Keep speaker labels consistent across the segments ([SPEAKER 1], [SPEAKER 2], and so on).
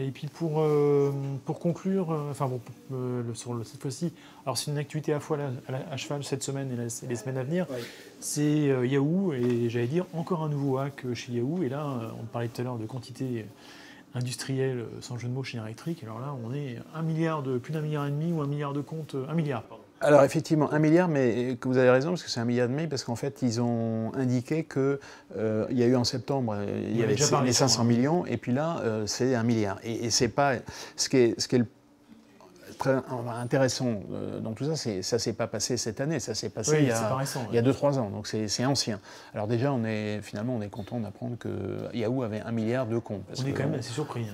[SPEAKER 1] Et puis pour conclure, enfin bon, cette fois-ci, alors c'est une activité à cheval cette semaine et les semaines à venir,
[SPEAKER 2] Oui.
[SPEAKER 1] c'est Yahoo, et j'allais dire encore un nouveau hack chez Yahoo, et là on parlait tout à l'heure de quantité industrielle sans jeu de mots chez Électrique, alors là on est plus d'un milliard et demi ou un milliard de comptes, un milliard pardon.
[SPEAKER 2] Alors effectivement, 1 milliard, mais que vous avez raison, parce que c'est 1,5 milliard, parce qu'en fait, ils ont indiqué que il y a eu en septembre, il y avait les 500 millions, et puis là, c'est 1 milliard. Et c'est pas ce qui est le très intéressant dans tout ça, ça s'est pas passé cette année, ça s'est passé il y a 2-3 ans, donc c'est ancien. Alors déjà, on est content d'apprendre que Yahoo avait 1 milliard de comptes.
[SPEAKER 1] On est quand même assez surpris.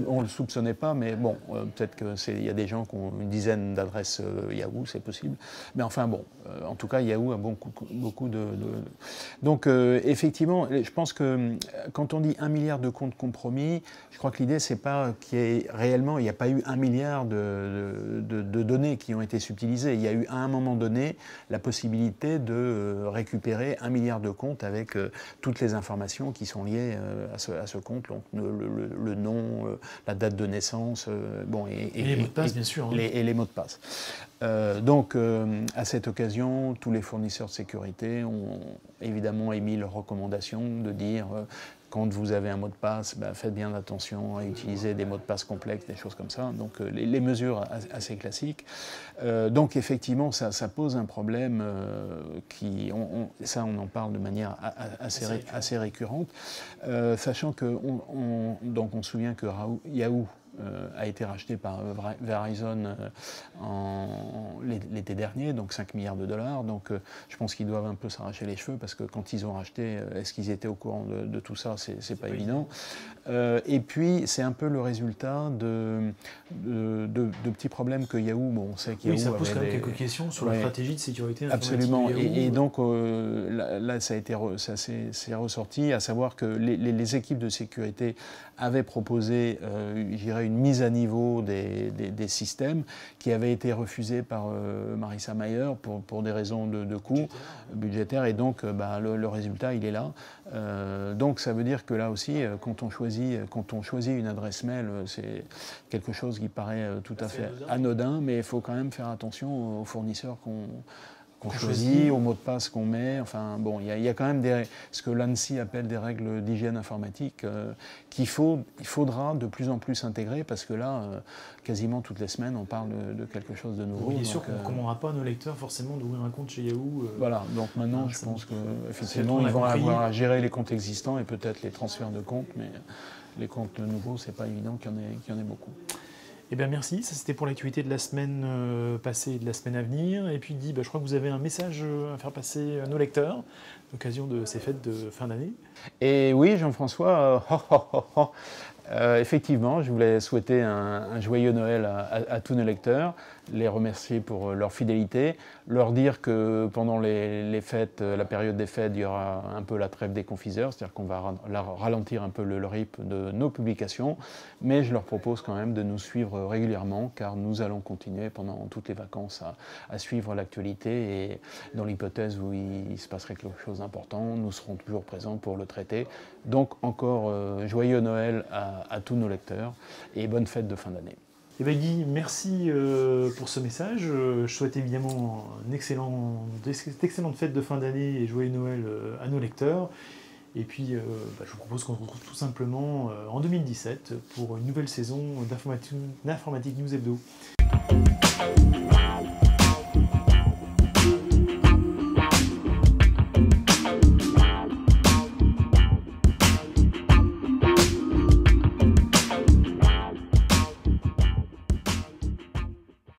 [SPEAKER 2] On le soupçonnait pas, mais bon, peut-être qu'il y a des gens qui ont une dizaine d'adresses Yahoo, c'est possible. Mais enfin bon, en tout cas, Yahoo a beaucoup de... Donc effectivement, je pense que quand on dit 1 milliard de comptes compromis, je crois que l'idée, c'est pas qu'il y ait réellement, il n'y a pas eu 1 milliard de données qui ont été subtilisées. Il y a eu à un moment donné la possibilité de récupérer 1 milliard de comptes avec toutes les informations qui sont liées à ce compte, donc le nom, la date de naissance, bon,
[SPEAKER 1] et les mots de passe, bien sûr.
[SPEAKER 2] Et les mots de passe. Donc, à cette occasion, tous les fournisseurs de sécurité ont évidemment émis leur recommandation de dire quand vous avez un mot de passe, faites bien attention à utiliser des mots de passe complexes, des choses comme ça. Donc, les mesures assez classiques. Donc, effectivement, ça pose un problème on en parle de manière assez récurrente, sachant qu'on se souvient que Yahoo a été racheté par Verizon l'été dernier, donc 5 milliards de dollars. Donc je pense qu'ils doivent un peu s'arracher les cheveux, parce que quand ils ont racheté, est-ce qu'ils étaient au courant de tout ça? C'est pas évident. Et puis c'est un peu le résultat de petits problèmes que Yahoo, bon, on sait qu'Yahoo
[SPEAKER 1] ça pose quand même quelques questions sur la stratégie de sécurité informatique.
[SPEAKER 2] Absolument.
[SPEAKER 1] De Yahoo.
[SPEAKER 2] Et donc là, ça s'est ressorti, à savoir que les équipes de sécurité avaient proposé, je dirais, une mise à niveau des systèmes qui avait été refusée par Marissa Mayer pour des raisons de coût budgétaire. Et donc le résultat, il est là. Donc ça veut dire que là aussi, quand on choisit une adresse mail, c'est quelque chose qui paraît tout à fait anodin, mais il faut quand même faire attention aux fournisseurs qu'on choisit, aux mots de passe qu'on met. Enfin bon, il y a quand même ce que l'ANSSI appelle des règles d'hygiène informatique il faudra de plus en plus intégrer, parce que là, quasiment toutes les semaines, on parle de quelque chose de nouveau.
[SPEAKER 1] Il est sûr qu'on ne recommandera pas à nos lecteurs forcément d'ouvrir un compte chez Yahoo.
[SPEAKER 2] Voilà, donc maintenant, je pense qu'effectivement, ils vont avoir à gérer les comptes existants et peut-être les transferts de comptes, mais les comptes nouveaux, c'est pas évident qu'il y en ait beaucoup.
[SPEAKER 1] Eh bien merci, ça c'était pour l'actualité de la semaine passée et de la semaine à venir. Et puis je crois que vous avez un message à faire passer à nos lecteurs, à l'occasion de ces fêtes de fin d'année.
[SPEAKER 2] Et oui, Jean-François, effectivement, je voulais souhaiter un joyeux Noël à tous nos lecteurs, les remercier pour leur fidélité, leur dire que pendant les fêtes, la période des fêtes, il y aura un peu la trêve des confiseurs, c'est-à-dire qu'on va ralentir un peu le rythme de nos publications, mais je leur propose quand même de nous suivre régulièrement, car nous allons continuer pendant toutes les vacances à suivre l'actualité, et dans l'hypothèse où il se passerait quelque chose d'important, nous serons toujours présents pour le traiter. Donc encore joyeux Noël à tous nos lecteurs et bonne fête de fin d'année.
[SPEAKER 1] Eh bien Guy, merci pour ce message. Je souhaite évidemment d'excellentes fêtes de fin d'année et joyeux Noël à nos lecteurs. Et puis je vous propose qu'on se retrouve tout simplement en 2017 pour une nouvelle saison d'Informatique News Hebdo.